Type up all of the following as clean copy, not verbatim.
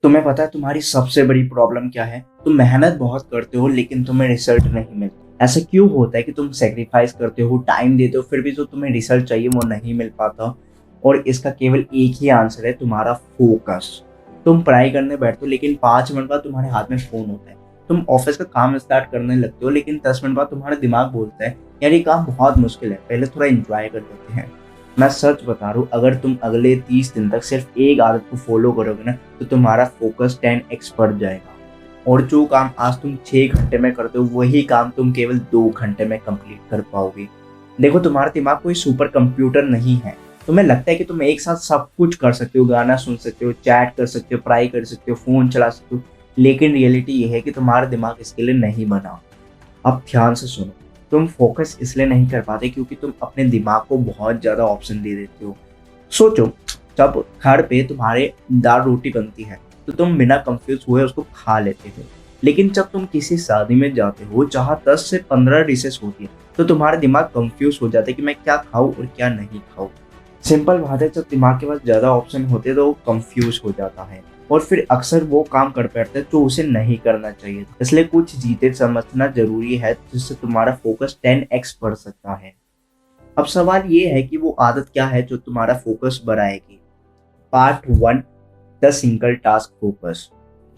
तुम्हें पता है तुम्हारी सबसे बड़ी प्रॉब्लम क्या है? तुम मेहनत बहुत करते हो लेकिन तुम्हें रिजल्ट नहीं मिलता। ऐसा क्यों होता है कि तुम सेक्रीफाइस करते हो, टाइम देते हो, फिर भी जो तुम्हें रिजल्ट चाहिए वो नहीं मिल पाता? और इसका केवल एक ही आंसर है, तुम्हारा फोकस। तुम पढ़ाई करने बैठते हो लेकिन 5 मिनट बाद तुम्हारे हाथ में फोन होता है। तुम ऑफिस का काम स्टार्ट करने लगते हो लेकिन 10 मिनट बाद तुम्हारा दिमाग बोलता है यार ये काम बहुत मुश्किल है, पहले थोड़ा एंजॉय कर लेते हैं। मैं सच बता रहा हूँ, अगर तुम अगले 30 दिन तक सिर्फ एक आदत को फॉलो करोगे ना, तो तुम्हारा फोकस 10x बढ़ जाएगा। और जो काम आज तुम 6 घंटे में करते हो वही काम तुम केवल 2 घंटे में कंप्लीट कर पाओगे। देखो, तुम्हारा दिमाग कोई सुपर कंप्यूटर नहीं है। तुम्हें लगता है कि तुम एक साथ सब कुछ कर सकते हो, गाना सुन सकते हो, चैट कर सकते हो, पढ़ाई कर सकते हो, फोन चला सकते हो, लेकिन रियलिटी ये है कि तुम्हारा दिमाग इसके लिए नहीं बना। अब ध्यान से सुनो, तुम फोकस इसलिए नहीं कर पाते क्योंकि तुम अपने दिमाग को बहुत ज़्यादा ऑप्शन दे देते हो। सोचो, जब घर पे तुम्हारे दाल रोटी बनती है तो तुम बिना कंफ्यूज हुए उसको खा लेते हो। लेकिन जब तुम किसी शादी में जाते हो जहाँ 10 से 15 डिशेस होती है, तो तुम्हारा दिमाग कंफ्यूज हो जाता है कि मैं क्या खाऊं और क्या नहीं खाऊं। सिंपल बात है, जब दिमाग के पास ज़्यादा ऑप्शन होते हैं तो वो कंफ्यूज हो जाता है और फिर अक्सर वो काम कर बैठता है जो उसे नहीं करना चाहिए। इसलिए कुछ चीजें समझना जरूरी है जिससे तुम्हारा फोकस 10x बढ़ सकता है। अब सवाल ये है कि वो आदत क्या है जो तुम्हारा फोकस बढ़ाएगी। Part 1, the single task focus.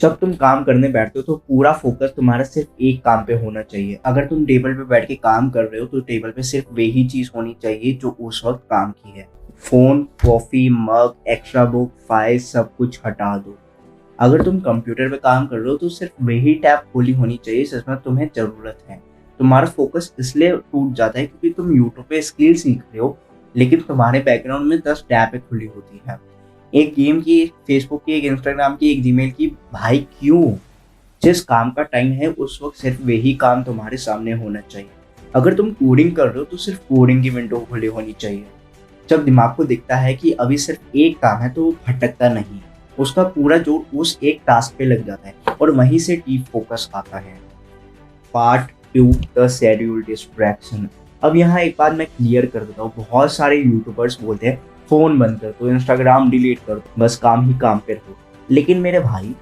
जब तुम काम करने बैठते हो तो पूरा फोकस तुम्हारा सिर्फ एक काम पे होना चाहिए। अगर तुम टेबल पे बैठ के काम कर रहे हो तो टेबल पे सिर्फ वही चीज होनी चाहिए जो उस वक्त काम की है। फोन, कॉफी, मग, एक्स्ट्रा बुक, फाइल सब कुछ हटा दो। अगर तुम कंप्यूटर पे काम कर रहे हो तो सिर्फ वही टैब खुली होनी चाहिए जिसमें तुम्हें जरूरत है। तुम्हारा फोकस इसलिए टूट जाता है क्योंकि तुम यूट्यूब पे स्किल सीख रहे हो लेकिन तुम्हारे बैकग्राउंड में 10 टैबें खुली होती है। एक गेम की, एक फेसबुक की, एक इंस्टाग्राम की, एक जीमेल की। भाई क्यों? जिस काम का टाइम है उस वक्त सिर्फ वही काम तुम्हारे सामने होना चाहिए। अगर तुम कोडिंग कर रहे हो तो सिर्फ कोडिंग की विंडो खुली होनी चाहिए। जब दिमाग को दिखता है कि अभी सिर्फ एक काम है तो वो भटकता नहीं, उसका पूरा जोर उस एक टास्क पे लग जाता है और वहीं से डीप फोकस आता है। Part 2, the schedule distraction. अब यहाँ एक बात मैं क्लियर कर देता हूँ, बहुत सारे यूट्यूबर्स बोलते हैं फोन बंद कर दो, इंस्टाग्राम डिलीट कर दो, बस काम ही काम पे रहो। लेकिन मेरे भाई,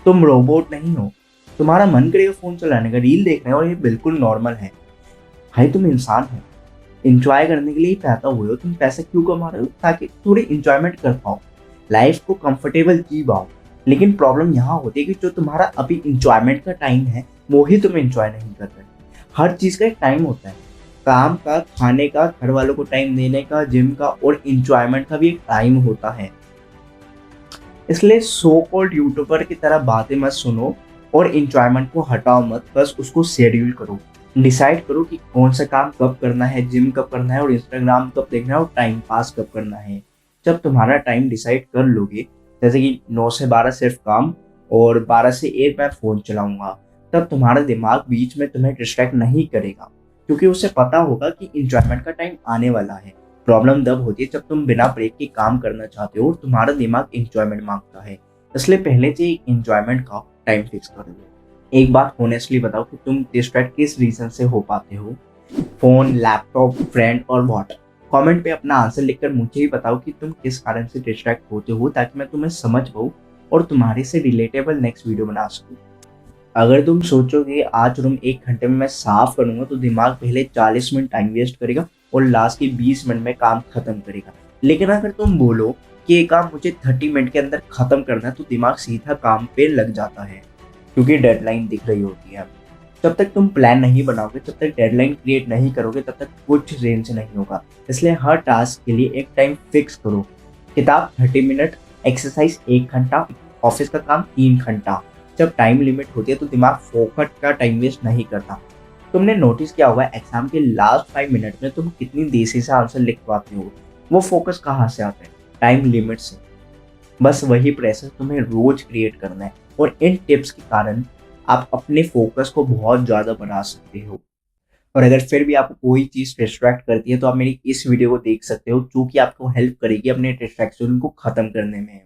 तुम रोबोट नहीं हो। तुम्हारा मन करेगा फोन चलाने का, रील देखने का, और ये बिल्कुल नॉर्मल है। भाई तुम इंसान हो, इंजॉय करने के लिए ही पैदा हुए हो। तुम पैसे क्यों कमा रहे हो? ताकि थोड़ी इंजॉयमेंट कर पाओ, लाइफ को कंफर्टेबल जी पाओ। लेकिन प्रॉब्लम यहाँ होती है कि जो तुम्हारा अभी इंजॉयमेंट का टाइम है वो ही तुम इंजॉय नहीं कर रहे। हर चीज का एक टाइम होता है, काम का, खाने का, घर वालों को टाइम देने का, जिम का, और इंजॉयमेंट का भी एक टाइम होता है। इसलिए सो कॉल्ड यूट्यूबर की तरह बातें मत सुनो और इंजॉयमेंट को हटाओ मत, बस उसको शेड्यूल करो। डिसाइड करो कि कौन सा काम कब करना है, जिम कब करना है, और इंस्टाग्राम कब देखना है, और टाइम पास कब करना है। जब तुम्हारा टाइम डिसाइड कर लोगे, जैसे कि 9 से 12 सिर्फ काम और 12 से 1 मैं फोन चलाऊंगा, तब तुम्हारा दिमाग बीच में तुम्हें डिस्ट्रैक्ट नहीं करेगा क्योंकि उसे पता होगा कि इंजॉयमेंट का टाइम आने वाला है। प्रॉब्लम तब होती है जब तुम बिना ब्रेक के काम करना चाहते हो और तुम्हारा दिमाग इंजॉयमेंट मांगता है। इसलिए पहले से इंजॉयमेंट का टाइम फिक्स कर लो। एक बात होनेस्टली बताओ कि तुम डिस्ट्रैक्ट किस रीजन से हो पाते हो? फोन, लैपटॉप, फ्रेंड और व्हाट? कमेंट पे अपना आंसर लिखकर मुझे ही बताओ कि तुम किस कारण से डिस्ट्रैक्ट होते हो, ताकि मैं तुम्हें समझ पाऊँ और तुम्हारे से रिलेटेबल नेक्स्ट वीडियो बना सकूँ। अगर तुम सोचोगे आज रूम 1 घंटे में मैं साफ करूंगा तो दिमाग पहले 40 मिनट टाइम वेस्ट करेगा और लास्ट के 20 मिनट में काम खत्म करेगा। लेकिन अगर तुम बोलो कि ये काम मुझे 30 मिनट के अंदर खत्म करना है तो दिमाग सीधा काम पे लग जाता है क्योंकि डेडलाइन दिख रही होती है। जब तक तुम प्लान नहीं बनाओगे, जब तक डेडलाइन क्रिएट नहीं करोगे, तब तक कुछ रेंज नहीं होगा। इसलिए हर टास्क के लिए एक टाइम फिक्स करो। किताब 30 मिनट, एक्सरसाइज 1 घंटा, ऑफिस का काम 3 घंटा। जब टाइम लिमिट होती है तो दिमाग फोकट का टाइम वेस्ट नहीं करता। तुमने नोटिस किया होगा एग्जाम के लास्ट 5 मिनट में तुम कितनी देरी से आंसर लिख पाते हो? वो फोकस कहाँ से आता है? टाइम लिमिट से। बस वही प्रेशर तुम्हें रोज क्रिएट करना है और इन टिप्स के कारण आप अपने फोकस को बहुत ज्यादा बढ़ा सकते हो। और अगर फिर भी आपको कोई चीज डिस्ट्रैक्ट करती है तो आप मेरी इस वीडियो को देख सकते हो, जो कि आपको हेल्प करेगी अपने डिस्ट्रैक्शन को खत्म करने में।